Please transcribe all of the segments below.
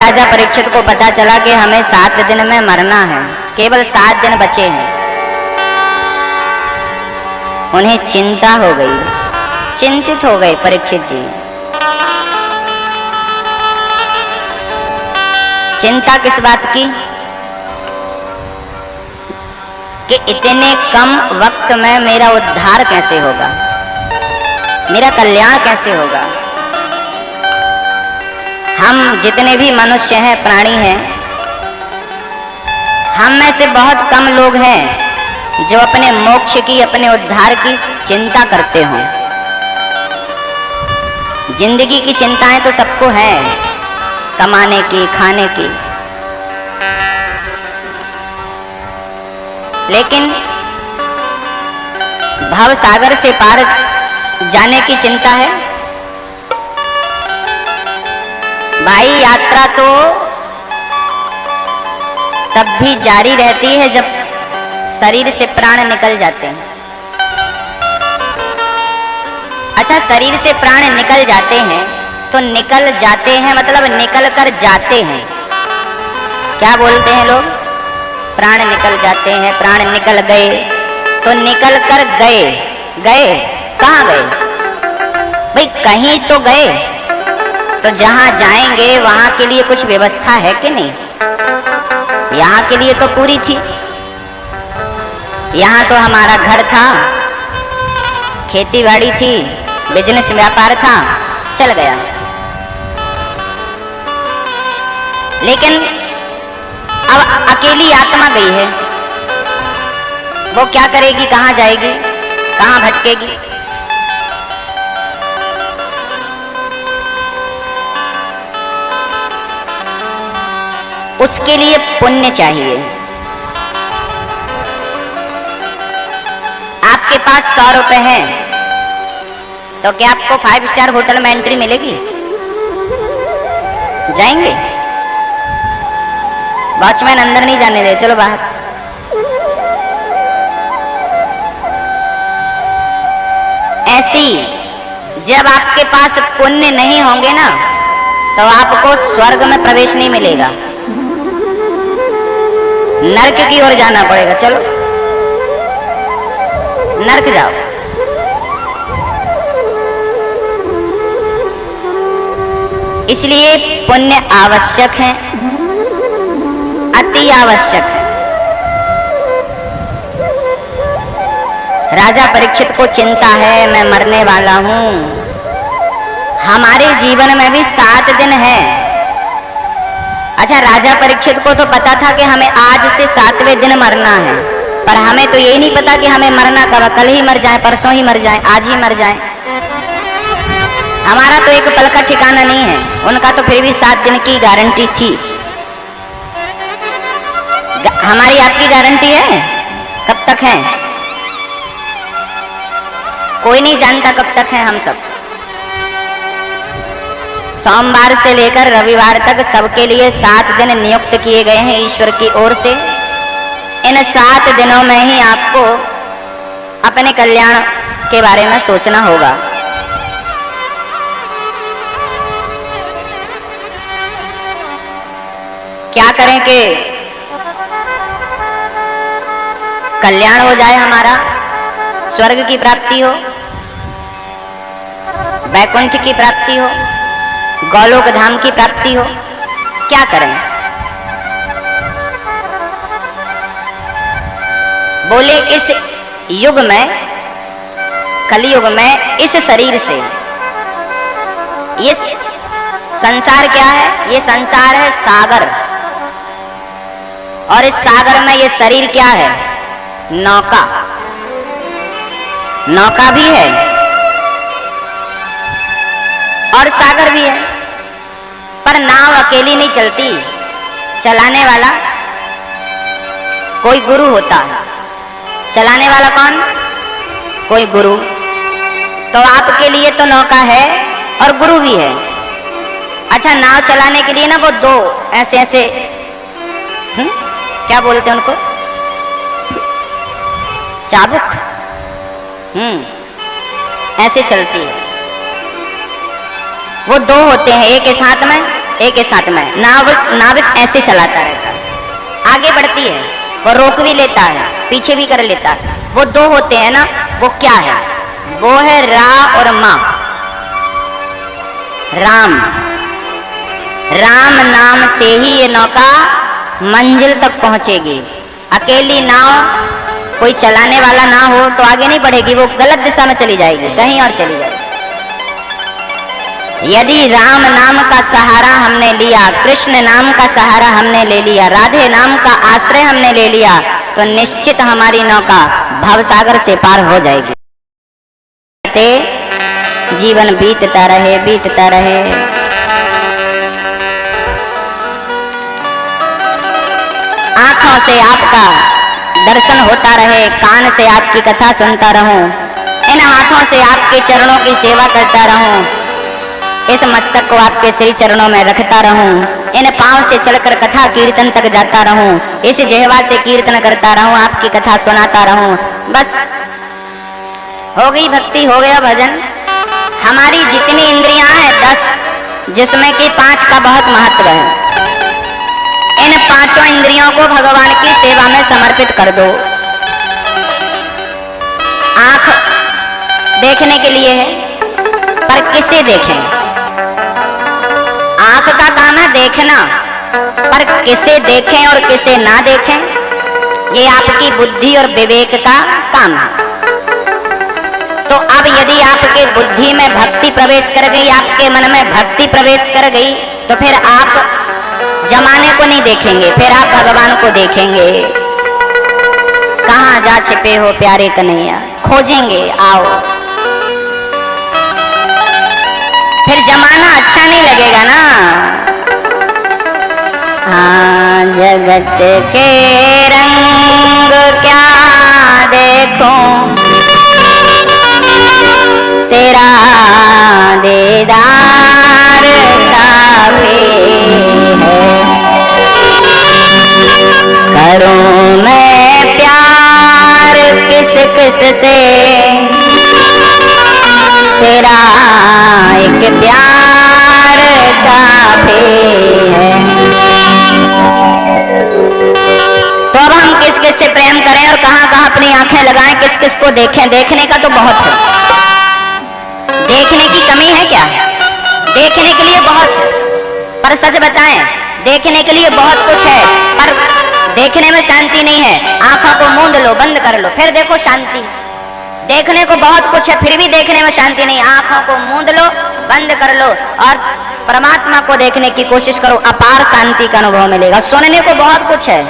राजा परीक्षित को पता चला कि हमें 7 दिन में मरना है, केवल 7 दिन बचे हैं, उन्हें चिंता हो गई, चिंतित हो गए परीक्षित जी। चिंता किस बात की कि इतने कम वक्त में मेरा उद्धार कैसे होगा, मेरा कल्याण कैसे होगा। हम जितने भी मनुष्य हैं, प्राणी हैं, हम में से बहुत कम लोग हैं जो अपने मोक्ष की, अपने उद्धार की चिंता करते हों। जिंदगी की चिंताएं तो सबको हैं, कमाने की, खाने की, लेकिन भव सागर से पार जाने की चिंता है। भाई यात्रा तो तब भी जारी रहती है जब शरीर से प्राण निकल जाते हैं। अच्छा, शरीर से प्राण निकल जाते हैं तो निकल जाते हैं मतलब निकल कर जाते हैं। क्या बोलते हैं लोग? प्राण निकल जाते हैं, प्राण निकल गए, तो निकल कर गए। गए कहाँ गए भाई? कहीं तो गए, तो जहां जाएंगे वहां के लिए कुछ व्यवस्था है कि नहीं? यहाँ के लिए तो पूरी थी। यहाँ तो हमारा घर था, खेती बाड़ी थी, बिजनेस व्यापार था, चल गया। लेकिन अब अकेली आत्मा गई है, वो क्या करेगी, कहाँ जाएगी, कहाँ भटकेगी? उसके लिए पुण्य चाहिए। आपके पास 100 रुपए हैं तो क्या आपको 5 स्टार होटल में एंट्री मिलेगी? जाएंगे? वॉचमैन अंदर नहीं जाने दे, चलो बाहर। ऐसी जब आपके पास पुण्य नहीं होंगे ना, तो आपको स्वर्ग में प्रवेश नहीं मिलेगा, नरक की ओर जाना पड़ेगा। चलो नरक जाओ। इसलिए पुण्य आवश्यक है, अति आवश्यक है। राजा परीक्षित को चिंता है, मैं मरने वाला हूं। हमारे जीवन में भी 7 दिन है। अच्छा, राजा परीक्षित को तो पता था कि हमें आज से 7वें दिन मरना है, पर हमें तो यही नहीं पता कि हमें मरना कब, कल ही मर जाए, परसों ही मर जाए, आज ही मर जाए। हमारा तो एक पल का ठिकाना नहीं है, उनका तो फिर भी 7 दिन की गारंटी थी। हमारी आपकी गारंटी है? कब तक है? कोई नहीं जानता कब तक है। हम सब सोमवार से लेकर रविवार तक सबके लिए 7 दिन नियुक्त किए गए हैं ईश्वर की ओर से। इन 7 दिनों में ही आपको अपने कल्याण के बारे में सोचना होगा। क्या करें कि कल्याण हो जाए, हमारा स्वर्ग की प्राप्ति हो, वैकुंठ की प्राप्ति हो, गोलोक धाम की प्राप्ति हो? क्या करें? बोले इस युग में, कलयुग में, इस शरीर से, ये संसार क्या है? ये संसार है सागर, और इस सागर में ये शरीर क्या है? नौका। नौका भी है और सागर भी है, पर नाव अकेली नहीं चलती, चलाने वाला कोई गुरु होता है। चलाने वाला कौन? कोई गुरु। तो आपके लिए तो नौका है और गुरु भी है। अच्छा, नाव चलाने के लिए ना वो 2 ऐसे ऐसे क्या बोलते हैं उनको? चाबुक। ऐसे चलती है। वो 2 होते हैं, एक इस हाथ में एक के साथ में। नाविक ऐसे चलाता रहता है, आगे बढ़ती है, वो रोक भी लेता है, पीछे भी कर लेता है। वो दो होते हैं ना, वो क्या है? वो है रा और माँ। राम, राम नाम से ही ये नौका मंजिल तक पहुंचेगी। अकेली नाव, कोई चलाने वाला ना हो तो आगे नहीं बढ़ेगी, वो गलत दिशा में चली जाएगी, कहीं और चली जाएगी। यदि राम नाम का सहारा हमने लिया, कृष्ण नाम का सहारा हमने ले लिया, राधे नाम का आश्रय हमने ले लिया, तो निश्चित हमारी नौका भवसागर से पार हो जाएगी। जीवन बीतता रहे, बीतता रहे। आंखों से आपका दर्शन होता रहे, कान से आपकी कथा सुनता रहूं, इन हाथों से आपके चरणों की सेवा करता रहूं, इस मस्तक को आपके श्री चरणों में रखता रहूं, इन पांव से चलकर कथा कीर्तन तक जाता रहूं, इस जिह्वा से कीर्तन करता रहूं, आपकी कथा सुनाता रहूं। बस हो गई भक्ति, हो गया भजन। हमारी जितनी इंद्रियां हैं 10, जिसमें कि 5 का बहुत महत्व है। इन 5 इंद्रियों को भगवान की सेवा में समर्पित कर दो। आंख देखने के लिए है, पर किसे देखें? आंख का काम है देखना, पर किसे देखें और किसे ना देखें, ये आपकी बुद्धि और विवेक का काम है। तो अब यदि आपके बुद्धि में भक्ति प्रवेश कर गई, आपके मन में भक्ति प्रवेश कर गई, तो फिर आप जमाने को नहीं देखेंगे, फिर आप भगवान को देखेंगे। कहाँ जा छिपे हो प्यारे कन्हैया, खोजेंगे, आओ। फिर जमाना अच्छा नहीं लगेगा ना। हाँ, जगत के रंग क्या देखूं, तेरा दीदार काफी है। करूं मैं प्यार किस किस से, तेरा एक प्यार काफी है। तो अब हम किस किस से प्रेम करें और कहां कहां अपनी आंखें लगाएं, किस किस को देखें? देखने का तो बहुत है, देखने की कमी है क्या? देखने के लिए बहुत है, पर सच बताएं, देखने के लिए बहुत कुछ है, पर देखने में शांति नहीं है। आंखों को मूंद लो, बंद कर लो, फिर देखो शांति। देखने को बहुत कुछ है, फिर भी देखने में शांति नहीं। आंखों को मूंद लो, बंद कर लो और परमात्मा को देखने की कोशिश करो, अपार शांति का अनुभव मिलेगा। सुनने को बहुत कुछ है,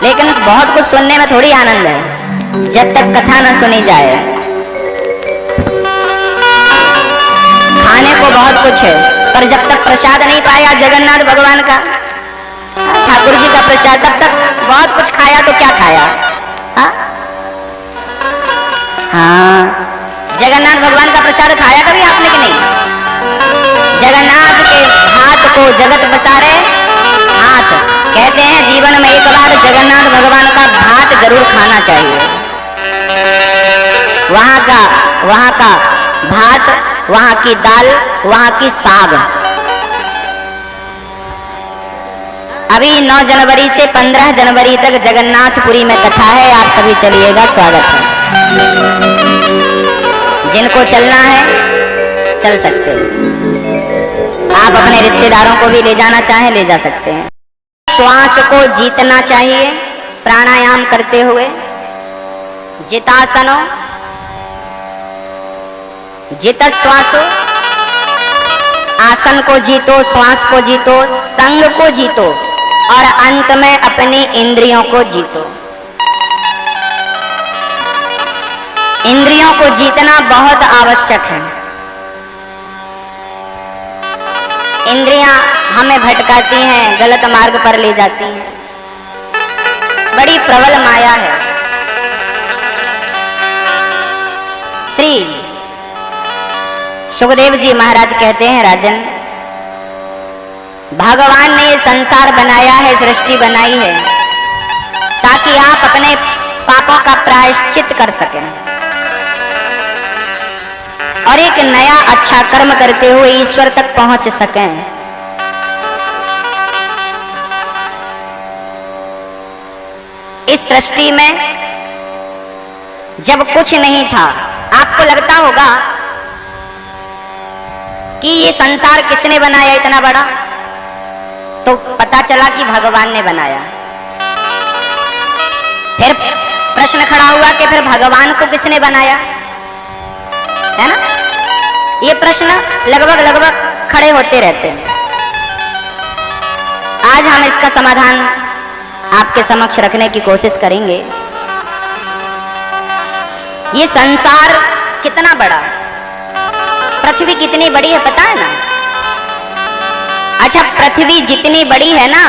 लेकिन बहुत कुछ सुनने में थोड़ी आनंद है जब तक कथा न सुनी जाए। खाने को बहुत कुछ है, पर जब तक प्रसाद नहीं पाया जगन्नाथ भगवान का, ठाकुर जी का प्रसाद, तब तक बहुत कुछ खाया तो क्या खाया? हाँ, जगन्नाथ भगवान का प्रसाद खाया कभी आपने कि नहीं? जगन्नाथ के हाथ को जगत बसारे हाथ, कहते हैं जीवन में एक बार जगन्नाथ भगवान का भात जरूर खाना चाहिए। वहां का भात, वहां की दाल, वहां की साग। अभी 9 जनवरी से 15 जनवरी तक जगन्नाथपुरी में कथा है, आप सभी चलिएगा, स्वागत है। जिनको चलना है चल सकते हैं, आप अपने रिश्तेदारों को भी ले जाना चाहें ले जा सकते हैं। श्वास को जीतना चाहिए प्राणायाम करते हुए। जितासनो, जित श्वासो, आसन को जीतो, श्वास को जीतो, संग को जीतो और अंत में अपनी इंद्रियों को जीतो। इंद्रियों को जीतना बहुत आवश्यक है। इंद्रियां हमें भटकाती हैं, गलत मार्ग पर ले जाती हैं, बड़ी प्रबल माया है। श्री सुखदेव जी महाराज कहते हैं, राजन, भगवान ने ये संसार बनाया है, सृष्टि बनाई है, ताकि आप अपने पापों का प्रायश्चित कर सकें और एक नया अच्छा कर्म करते हुए ईश्वर तक पहुंच सकें। इस सृष्टि में जब कुछ नहीं था, आपको लगता होगा कि ये संसार किसने बनाया इतना बड़ा, तो पता चला कि भगवान ने बनाया। फिर प्रश्न खड़ा हुआ कि फिर भगवान को किसने बनाया, है ना? ये प्रश्न लगभग खड़े होते रहते हैं। आज हम इसका समाधान आपके समक्ष रखने की कोशिश करेंगे। ये संसार कितना बड़ा, पृथ्वी कितनी बड़ी है पता है ना? अच्छा, पृथ्वी जितनी बड़ी है ना,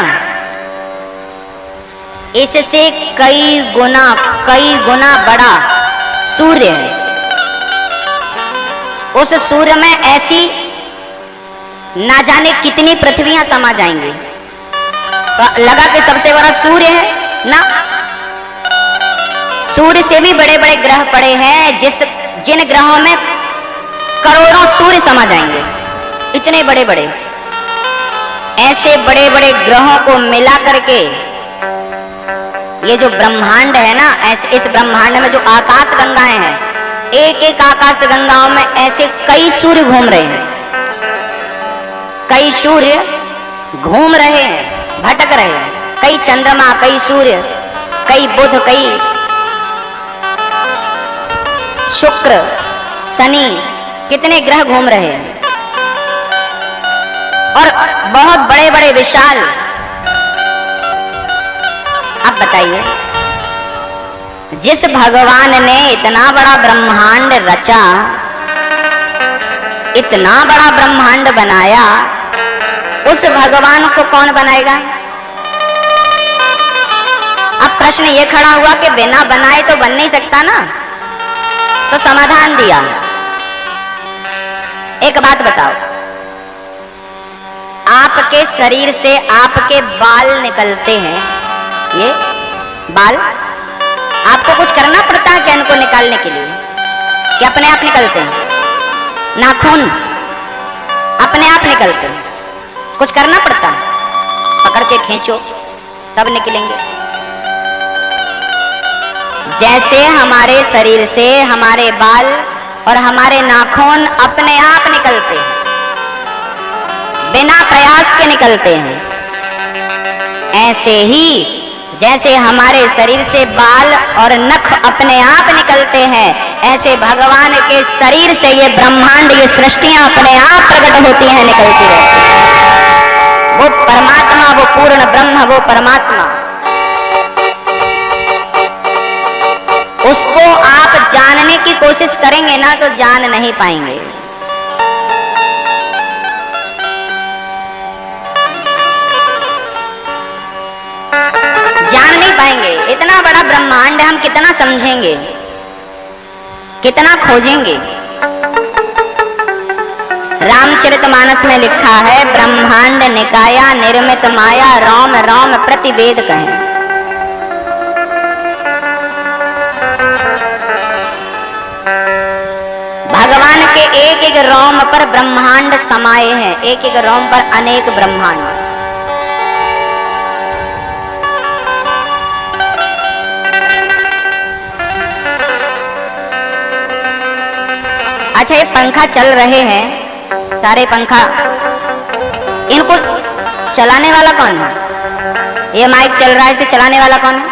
इससे कई गुना बड़ा सूर्य है। उस सूर्य में ऐसी ना जाने कितनी पृथ्वियां समा जाएंगी। तो लगा कि सबसे बड़ा सूर्य है ना? सूर्य से भी बड़े बड़े ग्रह पड़े हैं, जिन ग्रहों में करोड़ों सूर्य समा जाएंगे। इतने बड़े बड़े, ऐसे बड़े बड़े ग्रहों को मिला करके ये जो ब्रह्मांड है ना, ऐसे इस ब्रह्मांड में जो आकाश गंगाएं हैं, एक एक आकाश गंगाओं में ऐसे कई सूर्य घूम रहे हैं। कई सूर्य घूम रहे हैं, भटक रहे हैं। कई चंद्रमा, कई सूर्य, कई बुध, कई शुक्र, शनि, कितने ग्रह घूम रहे हैं। और बहुत बड़े बड़े विशाल। अब बताइए, जिस भगवान ने इतना बड़ा ब्रह्मांड रचा, इतना बड़ा ब्रह्मांड बनाया, उस भगवान को कौन बनाएगा? अब प्रश्न ये खड़ा हुआ कि बिना बनाए तो बन नहीं सकता ना। तो समाधान दिया। एक बात बताओ, आपके शरीर से आपके बाल निकलते हैं, ये बाल आपको कुछ करना पड़ता है क्या इनको निकालने के लिए, कि अपने आप निकलते हैं? नाखून अपने आप निकलते हैं, कुछ करना पड़ता है? पकड़ के खींचो तब निकलेंगे। जैसे हमारे शरीर से हमारे बाल और हमारे नाखून अपने आप निकलते हैं, बिना प्रयास के निकलते हैं, ऐसे ही जैसे हमारे शरीर से बाल और नख अपने आप निकलते हैं, ऐसे भगवान के शरीर से ये ब्रह्मांड, ये सृष्टियां अपने आप प्रकट होती हैं, निकलती रहती हैं। वो परमात्मा, वो पूर्ण ब्रह्म, वो परमात्मा, उसको आप जानने की कोशिश करेंगे ना तो जान नहीं पाएंगे। जान नहीं पाएंगे। इतना बड़ा ब्रह्मांड हम कितना समझेंगे, कितना खोजेंगे। रामचरितमानस में लिखा है, ब्रह्मांड निकाया निर्मित माया, राम राम प्रतिवेद कहें। भगवान के एक एक रोम पर ब्रह्मांड समाये हैं, एक एक रोम पर अनेक ब्रह्मांड। अच्छा, ये पंखा चल रहे हैं, सारे पंखा, इनको चलाने वाला कौन है? ये माइक चल रहा है, इसे चलाने वाला कौन है?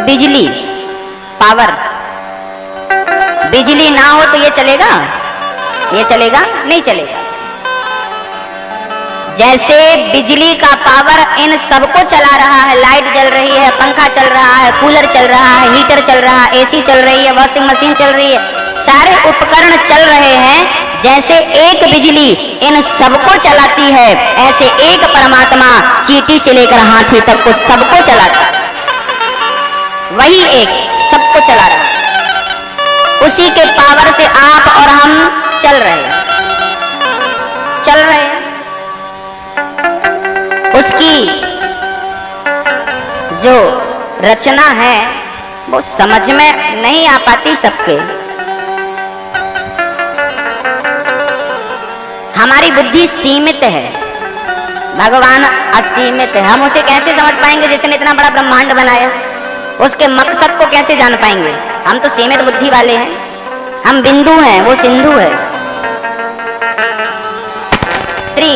बिजली, पावर। बिजली ना हो तो ये चलेगा? ये चलेगा? नहीं चलेगा। जैसे बिजली का पावर इन सबको चला रहा है, लाइट जल रही है, पंखा चल रहा है, कूलर चल रहा है, हीटर चल रहा है, एसी चल रही है, वॉशिंग मशीन चल रही है, सारे उपकरण चल रहे हैं। जैसे एक बिजली इन सबको चलाती है, ऐसे एक परमात्मा चींटी से लेकर हाथी तक को सबको चलाता है। वही एक सबको चला रहा है। उसी के पावर से आप और हम चल रहे हैं, चल रहे हैं। उसकी जो रचना है वो समझ में नहीं आ पाती सबके। हमारी बुद्धि सीमित है, भगवान असीमित है। हम उसे कैसे समझ पाएंगे जिसने इतना बड़ा ब्रह्मांड बनाया? उसके मकसद को कैसे जान पाएंगे? हम तो सीमित बुद्धि वाले हैं, हम बिंदु हैं, वो सिंधु है। श्री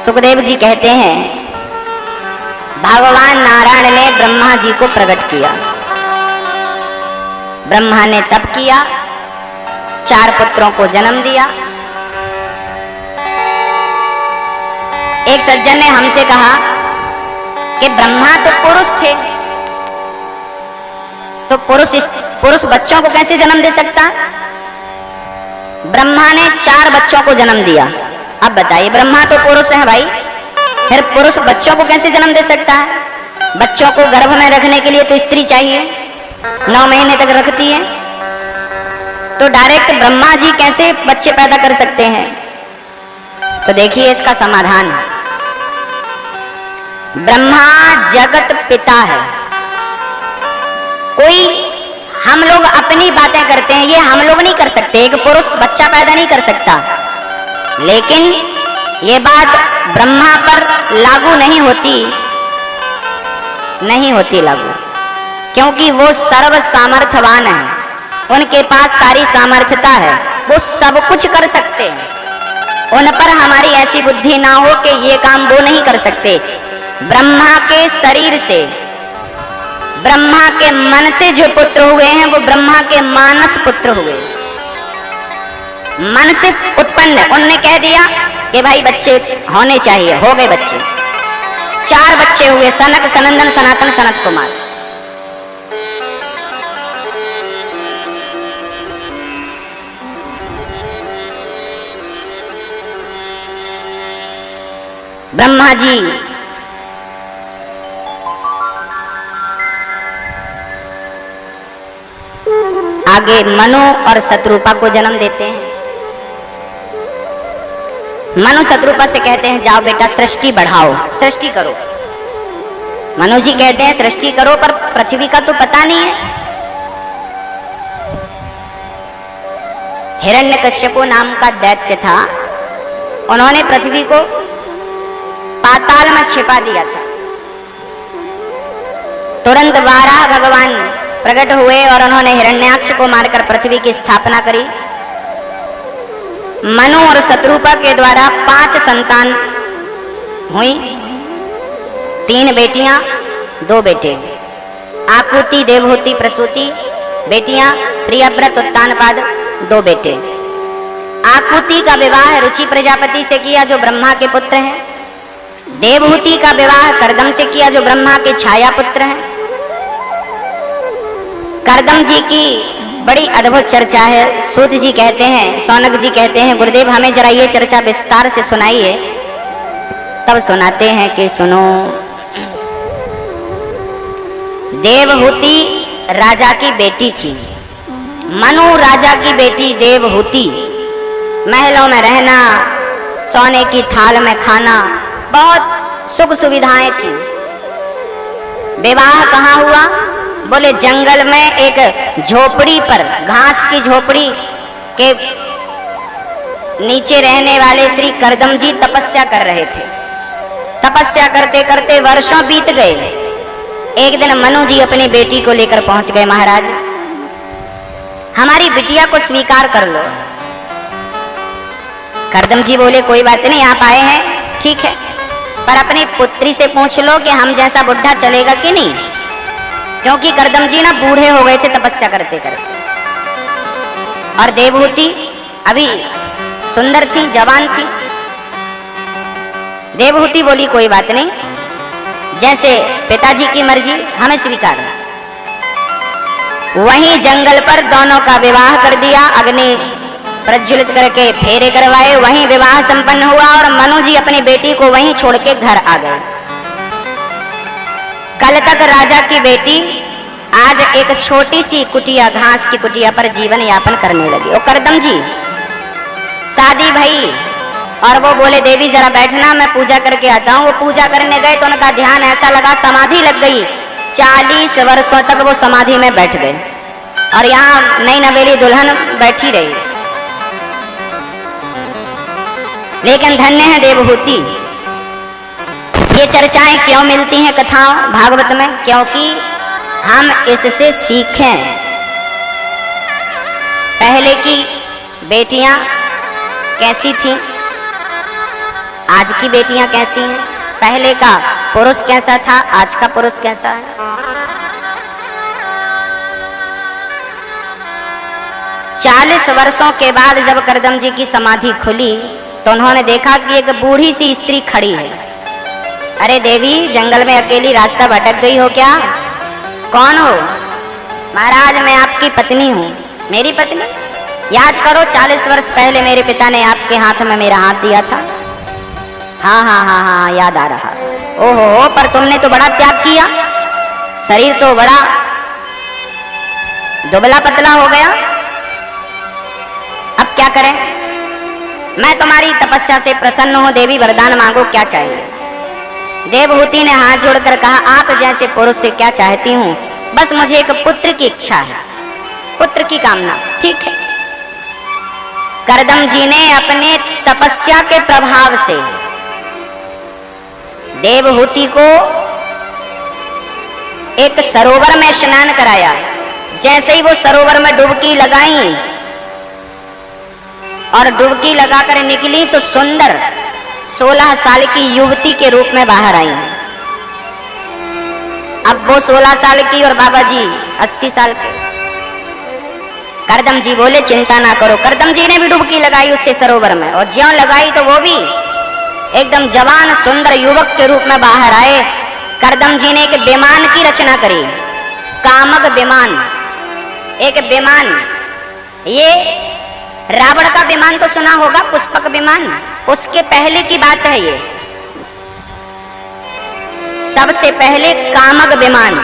सुखदेव जी कहते हैं, भगवान नारायण ने ब्रह्मा जी को प्रकट किया। ब्रह्मा ने तप किया, 4 पुत्रों को जन्म दिया। एक सज्जन ने हमसे कहा कि ब्रह्मा तो पुरुष थे, तो पुरुष बच्चों को कैसे जन्म दे सकता? ब्रह्मा ने 4 बच्चों को जन्म दिया। अब बताइए, ब्रह्मा तो पुरुष है भाई, फिर पुरुष बच्चों को कैसे जन्म दे सकता है? बच्चों को गर्भ में रखने के लिए तो स्त्री चाहिए, 9 महीने तक रखती है, तो डायरेक्ट ब्रह्मा जी कैसे बच्चे पैदा कर सकते हैं? तो देखिए इसका समाधान, ब्रह्मा जगत पिता है। कोई हम लोग अपनी बातें करते हैं, ये हम लोग नहीं कर सकते, एक पुरुष बच्चा पैदा नहीं कर सकता, लेकिन ये बात ब्रह्मा पर लागू नहीं होती लागू, क्योंकि वो सर्व सामर्थ्यवान है, उनके पास सारी सामर्थ्यता है, वो सब कुछ कर सकते हैं। उन पर हमारी ऐसी बुद्धि ना हो कि ये काम वो नहीं कर सकते। ब्रह्मा के शरीर से, ब्रह्मा के मन से जो पुत्र हुए हैं वो ब्रह्मा के मानस पुत्र हुए, मन से उत्पन्न। उन्होंने कह दिया कि भाई बच्चे होने चाहिए, हो गए बच्चे, 4 बच्चे हुए, सनक, सनंदन, सनातन, सनत कुमार। ब्रह्मा जी आगे मनु और शत्रुपा को जन्म देते हैं। मनु शत्रुपा से कहते हैं, जाओ बेटा सृष्टि बढ़ाओ, सृष्टि करो। मनु जी कहते हैं सृष्टि करो, पर पृथ्वी का तो पता नहीं है। हिरण्यकश्यप नाम का दैत्य था, उन्होंने पृथ्वी को पाताल में छिपा दिया था। तुरंत वाराह भगवान प्रकट हुए और उन्होंने हिरण्याक्ष को मारकर पृथ्वी की स्थापना करी। मनु और शत्रुपा के द्वारा 5 संतान हुई, 3 बेटियां 2 बेटे। आकुति, देवहूति, प्रसूति बेटियां, प्रियव्रत, उत्तानपाद 2 बेटे। आकुति का विवाह रुचि प्रजापति से किया जो ब्रह्मा के पुत्र हैं। देवहूति का विवाह कर्दम से किया जो ब्रह्मा के छाया पुत्र हैं। कर्दम जी की बड़ी अद्भुत चर्चा है। सूत जी कहते हैं, सौनक जी कहते हैं, गुरुदेव हमें जरा ये चर्चा विस्तार से सुनाइए। तब सुनाते हैं कि सुनो, देवहूति राजा की बेटी थी, मनु राजा की बेटी देवहूति। महलों में रहना, सोने की थाल में खाना, बहुत सुख सुविधाएं थी। विवाह कहाँ हुआ? बोले जंगल में एक झोपड़ी पर, घास की झोपड़ी के नीचे रहने वाले श्री कर्दम जी तपस्या कर रहे थे। तपस्या करते करते वर्षों बीत गए। एक दिन मनु जी अपनी बेटी को लेकर पहुंच गए, महाराज हमारी बिटिया को स्वीकार कर लो। कर्दम जी बोले कोई बात नहीं, आप आए हैं ठीक है, पर अपनी पुत्री से पूछ लो कि हम जैसा बुढ़ा चलेगा कि नहीं, क्योंकि कर्दम जी ना बूढ़े हो गए थे तपस्या करते करते। और देवहूति अभी सुंदर थी, जवान थी। देवहूति बोली कोई बात नहीं, जैसे पिताजी की मर्जी, हमें स्वीकार है। वहीं जंगल पर दोनों का विवाह कर दिया, अग्नि प्रज्वलित करके फेरे करवाए, वहीं विवाह संपन्न हुआ और मनु जी अपनी बेटी को वहीं छोड़ के घर आ गए। कल तक राजा की बेटी आज एक छोटी सी कुटिया, घास की कुटिया पर जीवन यापन करने लगी। और कर्दम जी शादी भई और वो बोले देवी जरा बैठना, मैं पूजा करके आता हूँ। वो पूजा करने गए तो उनका ध्यान ऐसा लगा, समाधि लग गई। 40 वर्षों तक वो समाधि में बैठ गए और यहाँ नई नवेली दुल्हन बैठी रही। लेकिन धन्य है देवहूति। ये चर्चाएं क्यों मिलती हैं कथाओं भागवत में? क्योंकि हम इससे सीखें। पहले की बेटियां कैसी थीं, आज की बेटियां कैसी हैं? पहले का पुरुष कैसा था, आज का पुरुष कैसा है? 40 वर्षों के बाद जब करदम जी की समाधि खुली तो उन्होंने देखा कि एक बूढ़ी सी स्त्री खड़ी है। अरे देवी, जंगल में अकेली रास्ता भटक गई हो क्या? कौन हो? महाराज, मैं आपकी पत्नी हूँ। मेरी पत्नी? याद करो 40 वर्ष पहले मेरे पिता ने आपके हाथ में मेरा हाथ दिया था। हाँ हाँ हाँ हाँ, याद आ रहा। ओहो, पर तुमने तो बड़ा त्याग किया, शरीर तो बड़ा दुबला पतला हो गया। अब क्या करें? मैं तुम्हारी तपस्या से प्रसन्न हूं देवी, वरदान मांगो, क्या चाहिए? देवहूति ने हाथ जोड़कर कहा, आप जैसे पुरुष से क्या चाहती हूँ, बस मुझे एक पुत्र की इच्छा है, पुत्र की कामना। ठीक है। करदम जी ने अपने तपस्या के प्रभाव से देवहूति को एक सरोवर में स्नान कराया। जैसे ही वो सरोवर में डुबकी लगाई और डुबकी लगाकर निकली तो सुंदर 16 साल की युवती के रूप में बाहर आई। अब वो 16 साल की और बाबा जी 80 साल के। करदम जी बोले, चिंता ना करो। करदम जी ने भी डुबकी लगाई उससे सरोवर में, और ज्यों लगाई तो वो भी एकदम जवान सुंदर युवक के रूप में बाहर आए। करदम जी ने एक विमान की रचना करी, कामक विमान। एक विमान, ये रावण का विमान तो सुना होगा, पुष्पक विमान, उसके पहले की बात है ये। सबसे पहले कामक विमान,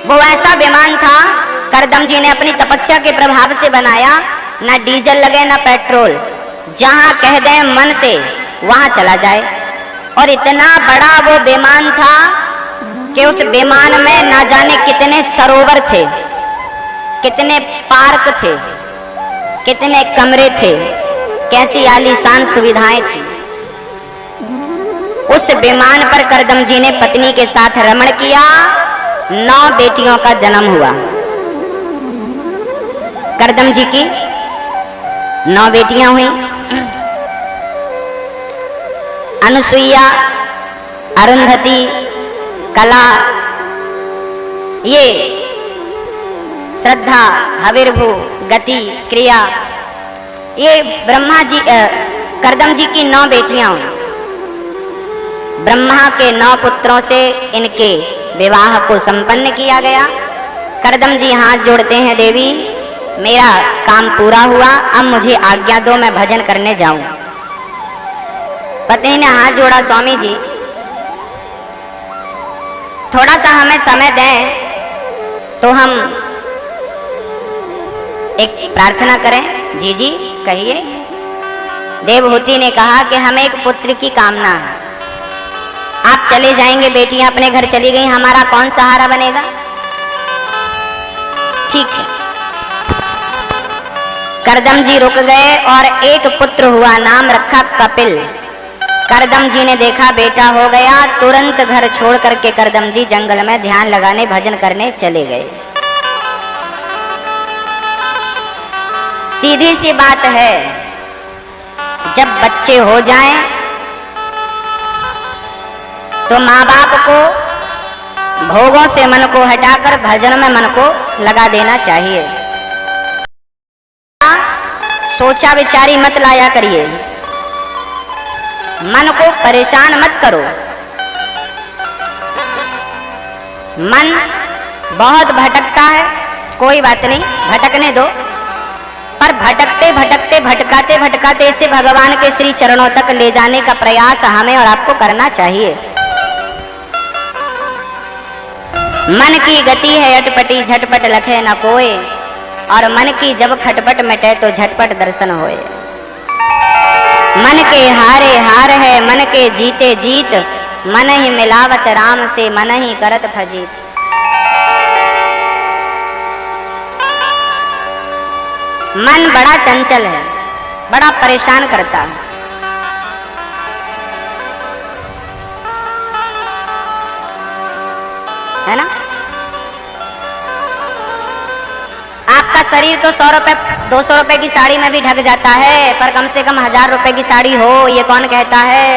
वो ऐसा विमान था करदम जी ने अपनी तपस्या के प्रभाव से बनाया। ना डीजल लगे ना पेट्रोल, जहां कह दें मन से वहां चला जाए। और इतना बड़ा वो विमान था कि उस विमान में ना जाने कितने सरोवर थे, कितने पार्क थे, कितने कमरे थे, कैसी आलीशान सुविधाएं थी। उस विमान पर करदम जी ने पत्नी के साथ रमण किया। 9 बेटियों का जन्म हुआ। करदम जी की 9 बेटियां हुई। अनुसुईया, अरुंधति, कला, ये श्रद्धा, हविर्भु, गति, क्रिया, ये ब्रह्मा जी करदम जी की 9 बेटियां हुई। ब्रह्मा के 9 पुत्रों से इनके विवाह को संपन्न किया गया। करदम जी हाथ जोड़ते हैं, देवी मेरा काम पूरा हुआ, अब मुझे आज्ञा दो, मैं भजन करने जाऊं। पत्नी ने हाथ जोड़ा, स्वामी जी थोड़ा सा हमें समय दें तो हम एक प्रार्थना करें। जी जी कहिए। देवहूति ने कहा कि हमें एक पुत्र की कामना है। आप चले जाएंगे, बेटियां अपने घर चली गई, हमारा कौन सहारा बनेगा? ठीक है। करदम जी रुक गए और एक पुत्र हुआ, नाम रखा कपिल। करदम जी ने देखा बेटा हो गया, तुरंत घर छोड़ करके करदम जी जंगल में ध्यान लगाने, भजन करने चले गए। सीधी सी बात है, जब बच्चे हो जाएं तो माँ बाप को भोगों से मन को हटाकर भजन में मन को लगा देना चाहिए। सोचा विचारी मत लाया करिए, मन को परेशान मत करो। मन बहुत भटकता है, कोई बात नहीं, भटकने दो। पर भटकते भटकते भटकाते भटकाते इसे भगवान के श्री चरणों तक ले जाने का प्रयास हमें और आपको करना चाहिए। मन की गति है अटपटी, झटपट लखे न कोय, और मन की जब खटपट मिटे तो झटपट दर्शन होए। मन के हारे हार है, मन के जीते जीत, मन ही मिलावत राम से, मन ही करत फजीत। मन बड़ा चंचल है, बड़ा परेशान करता है। है ना। आपका शरीर तो 100 रुपए 200 रुपए की साड़ी में भी ढक जाता है, पर कम से कम 1000 रुपए की साड़ी हो, ये कौन कहता है?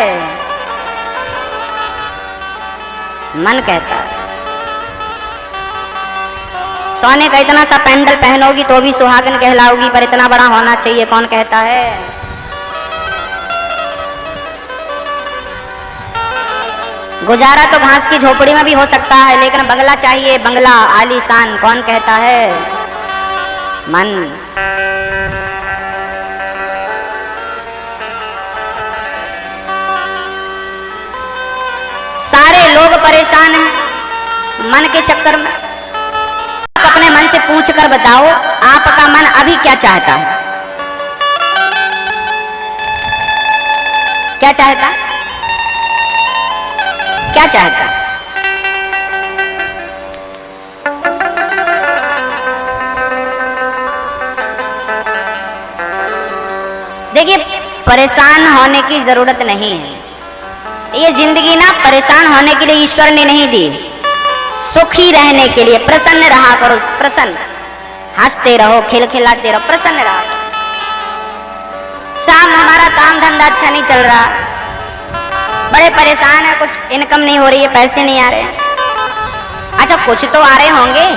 मन कहता है। सोने का इतना सा पैंडल पहनोगी तो भी सुहागन कहलाओगी, पर इतना बड़ा होना चाहिए, कौन कहता है? गुजारा तो घास की झोपड़ी में भी हो सकता है, लेकिन बंगला चाहिए, बंगला आलीशान, कौन कहता है? मन। सारे लोग परेशान हैं मन के चक्कर में। आप अपने मन से पूछ कर बताओ, आपका मन अभी क्या चाहता है? क्या चाहता? क्या चाहता? देखिए, परेशान होने की जरूरत नहीं है। ये जिंदगी ना परेशान होने के लिए ईश्वर ने नहीं दी, सुखी रहने के लिए। प्रसन्न रहा करो, प्रसन्न, हंसते रहो, खिलखिलाते रहो, प्रसन्न रहो। शाम हमारा काम धंधा अच्छा नहीं चल रहा, बड़े परेशान है, कुछ इनकम नहीं हो रही है, पैसे नहीं आ रहे हैं। अच्छा, कुछ तो आ रहे होंगे,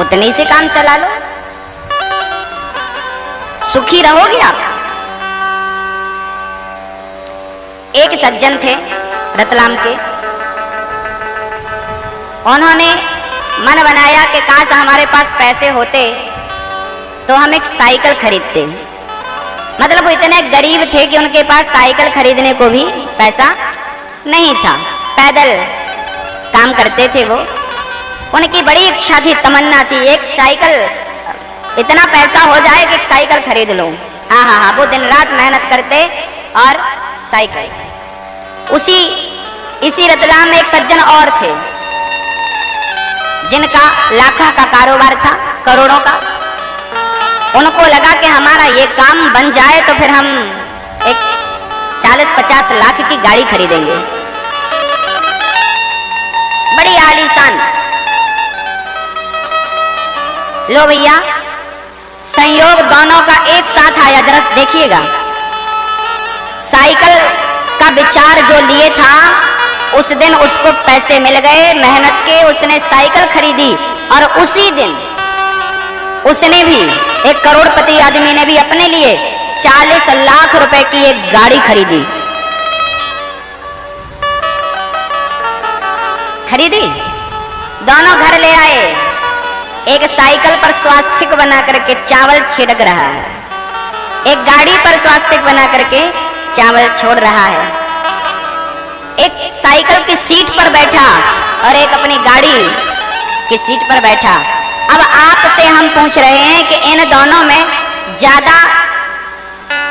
उतनी से काम चला लो, सुखी रहोगे आप। एक सज्जन थे रतलाम के, उन्होंने मन बनाया कि काश हमारे पास पैसे होते तो हम एक साइकिल खरीदते। मतलब वो इतने गरीब थे कि उनके पास साइकिल खरीदने को भी पैसा नहीं था, पैदल काम करते थे वो। उनकी बड़ी इच्छा थी, तमन्ना थी, एक साइकिल, इतना पैसा हो जाए कि साइकिल खरीद लो। हाँ हाँ हाँ, वो दिन रात मेहनत करते और साइकिल। इसी रतलाम में एक सज्जन और थे जिनका लाखों का कारोबार था, करोड़ों का। उनको लगा कि हमारा ये काम बन जाए तो फिर हम एक 40-50 लाख की गाड़ी खरीदेंगे, बड़ी आलीशान। लो भैया, संयोग दोनों का एक साथ आया। जरा देखिएगा, साइकिल का विचार जो लिए था, उस दिन उसको पैसे मिल गए मेहनत के, उसने साइकिल खरीदी। और उसी दिन उसने भी, एक करोड़पति आदमी ने भी अपने लिए 40 लाख रुपए की एक गाड़ी खरीदी। दोनों घर ले आए। एक साइकिल पर स्वास्तिक बना करके चावल छिड़क रहा है, एक गाड़ी पर स्वास्तिक बना करके चावल छोड़ रहा है। एक साइकिल की सीट पर बैठा और एक अपनी गाड़ी की सीट पर बैठा। अब आपसे हम पूछ रहे हैं कि इन दोनों में ज्यादा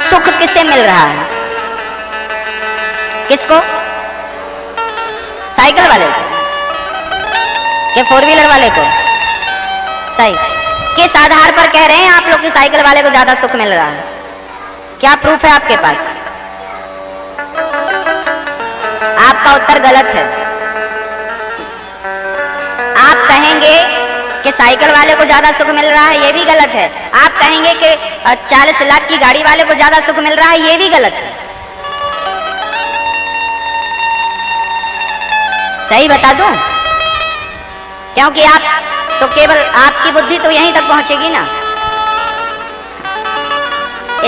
सुख किसे मिल रहा है? किसको? साइकिल वाले को कि फोर व्हीलर वाले को? सही। किस आधार पर कह रहे हैं आप लोग कि साइकिल वाले को ज्यादा सुख मिल रहा है? क्या प्रूफ है आपके पास? आपका उत्तर गलत है। आप कहेंगे कि साइकिल वाले को ज्यादा सुख मिल रहा है, ये भी गलत है। आप कहेंगे कि 40 लाख की गाड़ी वाले को ज्यादा सुख मिल रहा है, ये भी गलत है। सही बता दूं? क्योंकि आप तो केवल, आपकी बुद्धि तो यहीं तक पहुंचेगी ना।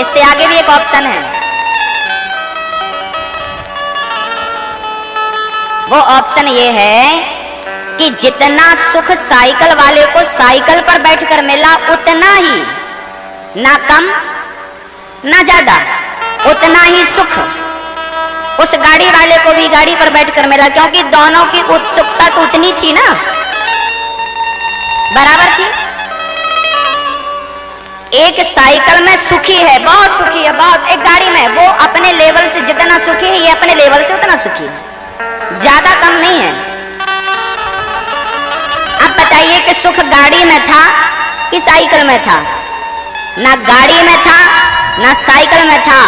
इससे आगे भी एक ऑप्शन है। वो ऑप्शन ये है कि जितना सुख साइकिल वाले को साइकिल पर बैठकर मिला, उतना ही, ना कम ना ज्यादा, उतना ही सुख उस गाड़ी वाले को भी गाड़ी पर बैठकर मिला। क्योंकि दोनों की उत्सुकता तो उतनी थी ना, बराबर थी। एक साइकिल में सुखी है, बहुत सुखी है, बहुत। एक गाड़ी में वो अपने लेवल से जितना सुखी है, ये अपने लेवल से उतना सुखी है, ज्यादा कम नहीं है। अब बताइए कि सुख गाड़ी में था कि साइकिल में था? ना गाड़ी में था ना साइकिल में था,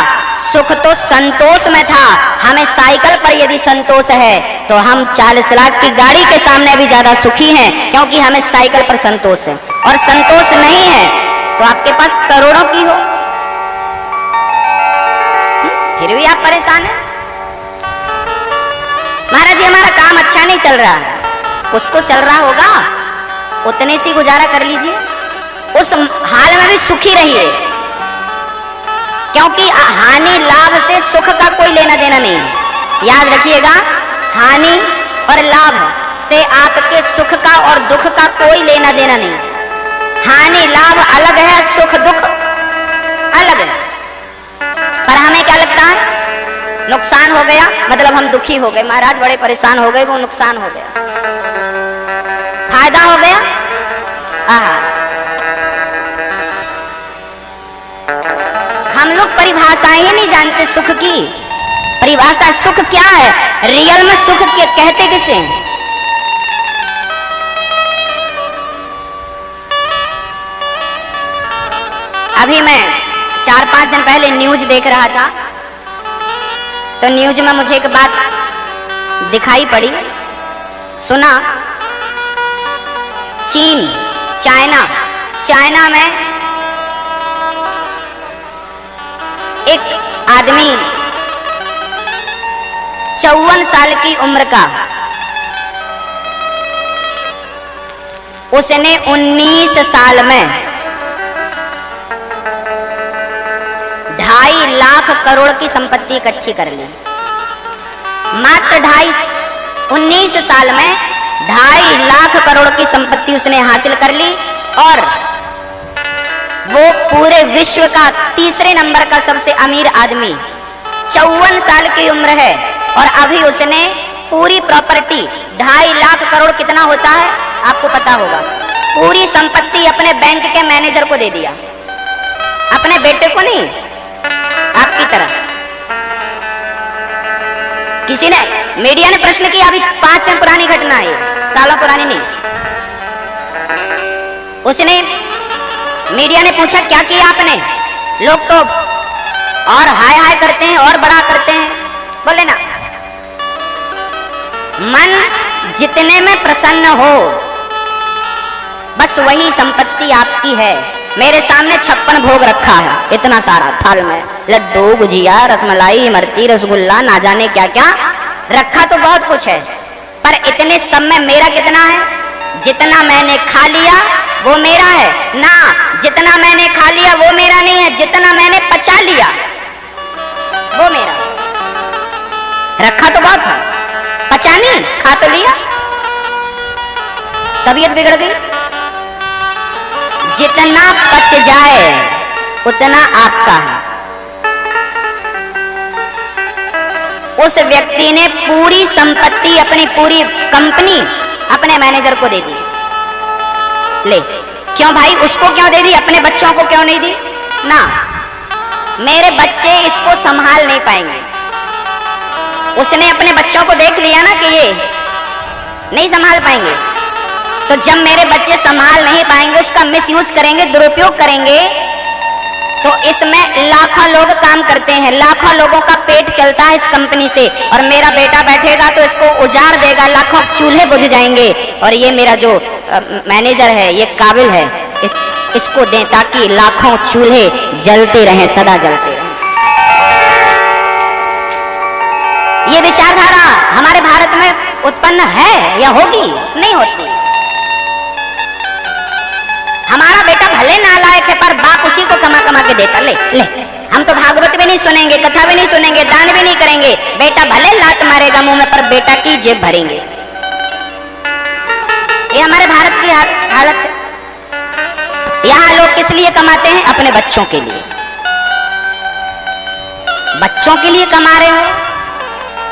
सुख तो संतोष में था। हमें साइकिल पर यदि संतोष है तो हम 40 लाख की गाड़ी के सामने भी ज्यादा सुखी हैं, क्योंकि हमें साइकिल पर संतोष है। और संतोष नहीं है तो आपके पास करोड़ों की हो, फिर भी आप परेशान हैं। महाराज जी हमारा काम अच्छा नहीं चल रहा, कुछ तो चल रहा होगा, उतने से गुजारा कर लीजिए, उस हाल में भी सुखी रहिए, क्योंकि हानि लाभ से सुख का कोई लेना देना नहीं है। याद रखिएगा, हानि और लाभ से आपके सुख का और दुख का कोई लेना देना नहीं। हानि लाभ अलग है, सुख दुख अलग है। पर हमें क्या लगता है, नुकसान हो गया मतलब हम दुखी हो गए। महाराज बड़े परेशान हो गए, वो नुकसान हो गया, फायदा हो गया। आहा, हम लोग परिभाषाएं ही नहीं जानते सुख की। परिभाषा सुख क्या है, रियल में सुख कहते किसे? अभी मैं 4-5 दिन पहले न्यूज देख रहा था, तो न्यूज में मुझे एक बात दिखाई पड़ी, सुना। चीन, चाइना में एक आदमी 54 साल की उम्र का, उसने 19 साल में 2.5 लाख करोड़ की संपत्ति इकट्ठी कर ली। मात्र 19 साल में 2.5 लाख करोड़ की संपत्ति उसने हासिल कर ली, और वो पूरे विश्व का 3रे नंबर का सबसे अमीर आदमी। 54 साल की उम्र है और अभी उसने पूरी प्रॉपर्टी, 2.5 लाख करोड़ कितना होता है आपको पता होगा, पूरी संपत्ति अपने बैंक के मैनेजर को दे दिया, अपने बेटे को नहीं, आपकी तरह। किसी ने, मीडिया ने प्रश्न किया, अभी 5 दिन पुरानी घटना है, सालों पुरानी नहीं। उसने, मीडिया ने पूछा क्या किया आपने? लोग तो और हाय हाय करते हैं और बड़ा करते हैं। बोले ना, मन जितने में प्रसन्न हो बस वही संपत्ति आपकी है। मेरे सामने 56 भोग रखा है, इतना सारा थाल में, लड्डू, गुजिया, रसमलाई, इमरती, रसगुल्ला, ना जाने क्या क्या रखा, तो बहुत कुछ है। पर इतने सब में मेरा कितना है? जितना मैंने खा लिया वो मेरा है ना, जितना मैंने खा लिया वो मेरा नहीं है, जितना मैंने पचा लिया वो मेरा। रखा तो बहुत है, पचा नहीं, खा तो लिया, तबीयत बिगड़ गई। जितना पच जाए उतना आपका है। उस व्यक्ति ने पूरी संपत्ति, अपनी पूरी कंपनी अपने मैनेजर को दे दी। ले, क्यों भाई? उसको क्यों दे दी, अपने बच्चों को क्यों नहीं दी? ना, मेरे बच्चे इसको संभाल नहीं पाएंगे। उसने अपने बच्चों को देख लिया ना कि ये नहीं संभाल पाएंगे, तो जब मेरे बच्चे संभाल नहीं पाएंगे, उसका मिसयूज करेंगे, दुरुपयोग करेंगे, तो इसमें लाखों लोग काम करते हैं, लाखों लोगों का पेट चलता है इस कंपनी से, और मेरा बेटा बैठेगा तो इसको उजाड़ देगा, लाखों चूल्हे बुझ जाएंगे, और ये मेरा जो मैनेजर है ये काबिल है, इसको दें ताकि लाखों चूल्हे जलते रहें, सदा जलते रहें। ये विचारधारा हमारे भारत में उत्पन्न है या होगी? नहीं होती। हमारा बेटा भले नालायक है पर बाप उसी को कमा कमा के देता। ले ले, हम तो भागवत भी नहीं सुनेंगे, कथा भी नहीं सुनेंगे, दान भी नहीं करेंगे, बेटा भले लात मारेगा मुंह में पर बेटा की जेब भरेंगे। ये हमारे भारत की हालत है। यहाँ लोग किस लिए कमाते हैं? अपने बच्चों के लिए। बच्चों के लिए कमा रहे हो,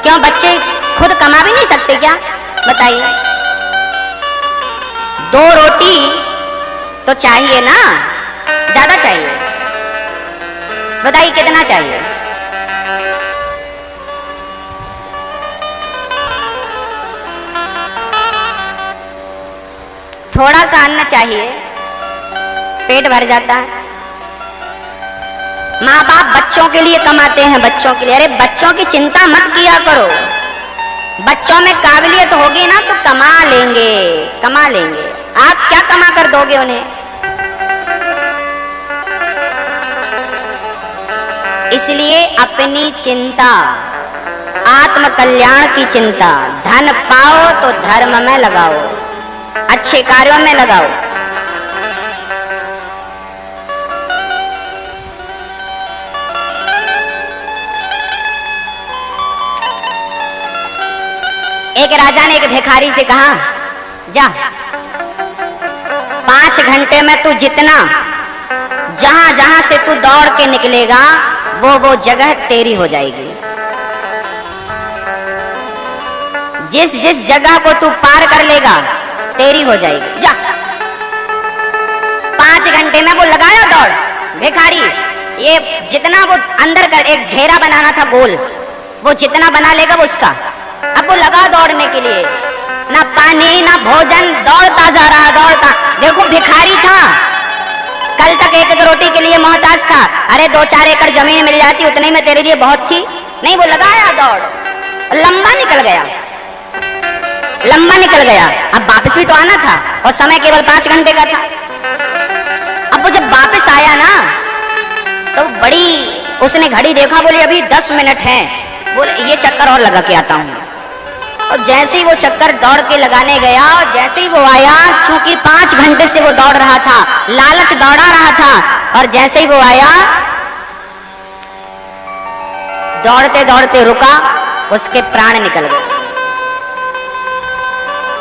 क्यों? बच्चे खुद कमा भी नहीं सकते क्या? बताइए। 2 रोटी तो चाहिए ना, ज्यादा चाहिए, बताइए कितना चाहिए? थोड़ा सा अन्न चाहिए, पेट भर जाता है। माँ बाप बच्चों के लिए कमाते हैं, बच्चों के लिए। अरे बच्चों की चिंता मत किया करो, बच्चों में काबिलियत होगी ना तो कमा लेंगे, कमा लेंगे। आप क्या कमा कर दोगे उन्हें? इसलिए अपनी चिंता, आत्म कल्याण की चिंता, धन पाओ तो धर्म में लगाओ, अच्छे कार्यों में लगाओ। एक राजा ने एक भिखारी से कहा, जा 5 घंटे में तू जितना, जहां जहां से तू दौड़ के निकलेगा वो जगह तेरी हो जाएगी। जिस जिस जगह को तू पार कर लेगा तेरी हो जाएगी, जा। 5 घंटे में वो लगाया दौड़ भिखारी। ये जितना वो अंदर कर, एक घेरा बनाना था गोल, वो जितना बना लेगा वो उसका। अब वो लगा दौड़ने के लिए, ना पानी ना भोजन, दौड़ता जा रहा, दौड़ता। देखो भिखारी था, कल तक एक रोटी के लिए मोहताज था। अरे 2-4 एकड़ जमीन मिल जाती उतने में तेरे लिए बहुत थी। नहीं, वो लगाया दौड़, लंबा निकल गया, लंबा निकल गया। अब वापस भी तो आना था और समय केवल 5 घंटे का था। अब वो जब वापस आया ना तो बड़ी उसने घड़ी देखा, बोले अभी 10 मिनट हैं, बोले ये चक्कर और लगा के आता हूँ। और जैसे ही वो चक्कर दौड़ के लगाने गया और जैसे ही वो आया, चूंकि 5 घंटे से वो दौड़ रहा था, लालच दौड़ा रहा था, और जैसे ही वो आया दौड़ते दौड़ते रुका, उसके प्राण निकल गए।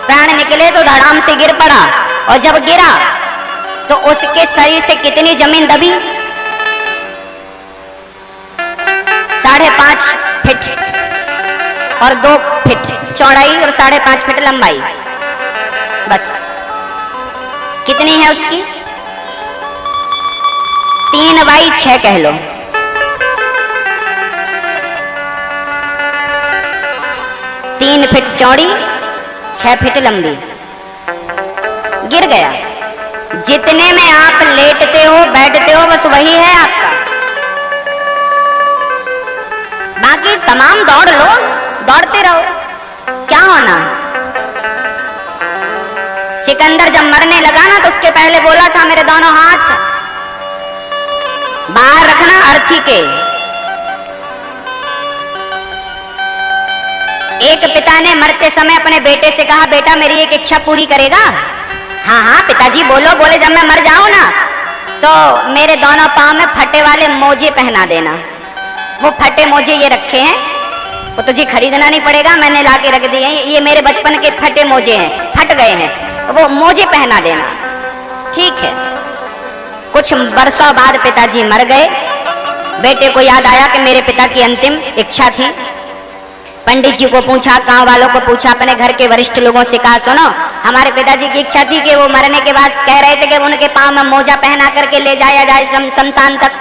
प्राण निकले तो धड़ाम से गिर पड़ा, और जब गिरा तो उसके शरीर से कितनी जमीन दबी? 5.5 फीट और 2 फीट चौड़ाई और 5.5 फीट लंबाई। बस कितनी है उसकी? 3/6 कह लो। तीन फीट चौड़ी, 6 फीट लंबी। गिर गया। जितने में आप लेटते हो बैठते हो बस वही है आपका, बाकी तमाम दौड़ लो, दौड़ते रहो, क्या होना। सिकंदर जब मरने लगा ना तो उसके पहले बोला था, मेरे दोनों हाथ बाहर रखना अर्थी के। एक पिता ने मरते समय अपने बेटे से कहा, बेटा मेरी एक इच्छा पूरी करेगा? हाँ हाँ पिताजी बोलो। बोले जब मैं मर जाऊं ना तो मेरे दोनों पांव में फटे वाले मोजे पहना देना। वो फटे मोजे ये रखे हैं, वो तुझे खरीदना नहीं पड़ेगा, मैंने ला के रख दिए हैं। ये मेरे बचपन के फटे मोजे हैं, फट गए हैं, वो मोजे पहना देना। ठीक है। कुछ बरसों बाद पिताजी मर गए। बेटे को याद आया कि मेरे पिता की अंतिम इच्छा थी। पंडित जी को पूछा, गांव वालों को पूछा, अपने घर के वरिष्ठ लोगों से कहा, सुनो हमारे पिताजी की इच्छा थी कि वो मरने के बाद कह रहे थे कि उनके पांव में मोजा पहना करके ले जाया जाए शमशान तक।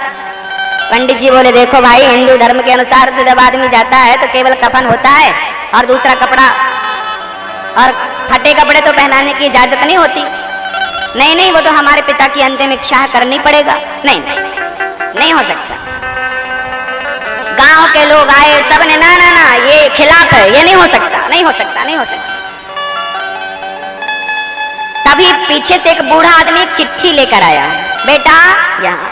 पंडित जी बोले, देखो भाई, हिंदू धर्म के अनुसार तो जब आदमी जाता है तो केवल कफन होता है और दूसरा कपड़ा और फटे कपड़े तो पहनाने की इजाजत नहीं होती। नहीं नहीं, वो तो हमारे पिता की अंतिम इच्छा करनी पड़ेगा। नहीं नहीं हो सकता। गांव के लोग आए, सबने ना ना ना ये खिलाफ है, ये नहीं हो सकता, नहीं हो सकता, नहीं हो सकता। तभी पीछे से एक बूढ़ा आदमी एक चिट्ठी लेकर आया। बेटा यहाँ,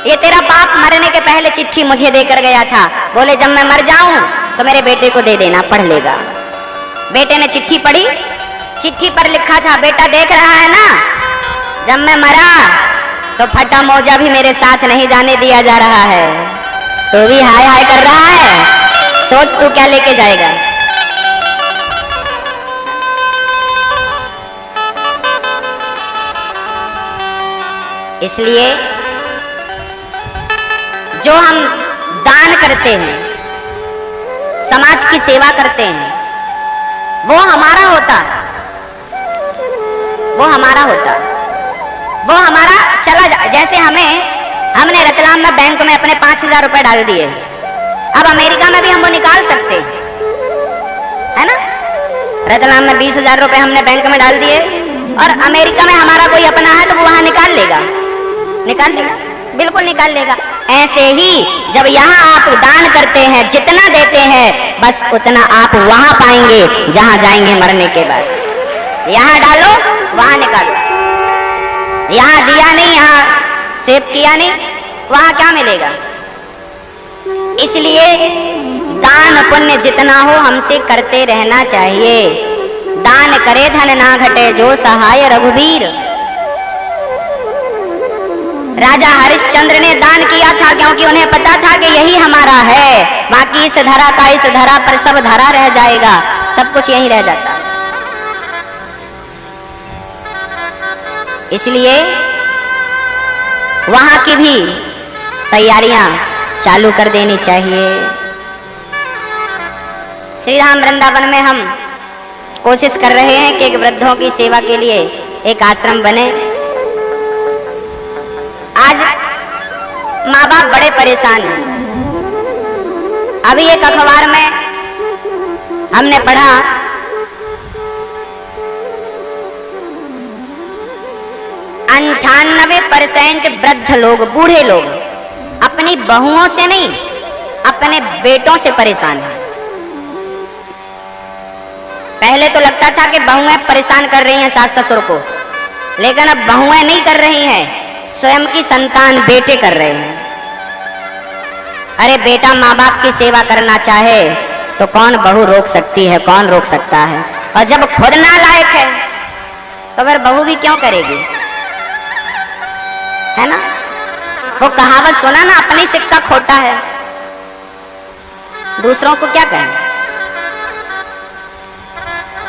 ये तेरा बाप मरने के पहले चिट्ठी मुझे देकर गया था। बोले जब मैं मर जाऊं तो मेरे बेटे को दे देना, पढ़ लेगा। बेटे ने चिट्ठी पढ़ी। चिट्ठी पर लिखा था, बेटा देख रहा है ना, जब मैं मरा तो फटा मोजा भी मेरे साथ नहीं जाने दिया जा रहा है। तो भी हाय हाय कर रहा है, सोच तू क्या लेके जाएगा। इसलिए जो हम दान करते हैं, समाज की सेवा करते हैं, वो हमारा होता, वो हमारा होता, वो हमारा चला जा। जैसे हमने रतलाम में बैंक में अपने 5000 रुपए डाल दिए, अब अमेरिका में भी हम वो निकाल सकते है ना। रतलाम में 20,000 रुपए हमने बैंक में डाल दिए और अमेरिका में हमारा कोई अपना है तो वो वहां निकाल लेगा, निकाल लेगा, बिल्कुल निकाल लेगा। ऐसे ही जब यहाँ आप दान करते हैं, जितना देते हैं बस उतना आप वहां पाएंगे जहां जाएंगे मरने के बाद। यहाँ डालो वहां निकालो, यहाँ दिया नहीं, यहाँ सेव किया नहीं, वहां क्या मिलेगा? इसलिए दान पुण्य जितना हो हमसे करते रहना चाहिए। दान करे धन ना घटे जो सहाय रघुवीर। राजा हरिश्चंद्र ने दान किया था क्योंकि उन्हें पता था कि यही हमारा है, बाकी इस धरा का इस धरा पर सब धरा रह जाएगा, सब कुछ यहीं रह जाता। इसलिए वहां की भी तैयारियां चालू कर देनी चाहिए। श्री राम वृंदावन में हम कोशिश कर रहे हैं कि एक वृद्धों की सेवा के लिए एक आश्रम बने। आज माँ बाप बड़े परेशान हैं। अभी एक अखबार में हमने पढ़ा 98% वृद्ध लोग, बूढ़े लोग अपनी बहुओं से नहीं अपने बेटों से परेशान हैं। पहले तो लगता था कि बहुएं परेशान कर रही हैं सास ससुर को, लेकिन अब बहुएं नहीं कर रही हैं, स्वयं की संतान बेटे कर रहे हैं। अरे बेटा माँ बाप की सेवा करना चाहे तो कौन बहू रोक सकती है, कौन रोक सकता है? और जब खुद ना लायक है तो फिर बहू भी क्यों करेगी, है ना? वो कहावत सुना ना, अपनी सिक्का खोटा है, दूसरों को क्या कहें।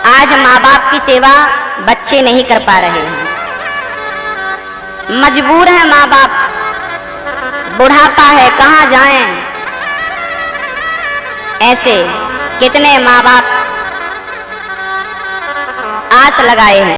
आज माँ बाप की सेवा बच्चे नहीं कर पा रहे हैं, मजबूर है माँ बाप, बुढ़ापा है, कहाँ जाएं? ऐसे कितने माँ बाप आस लगाए हैं।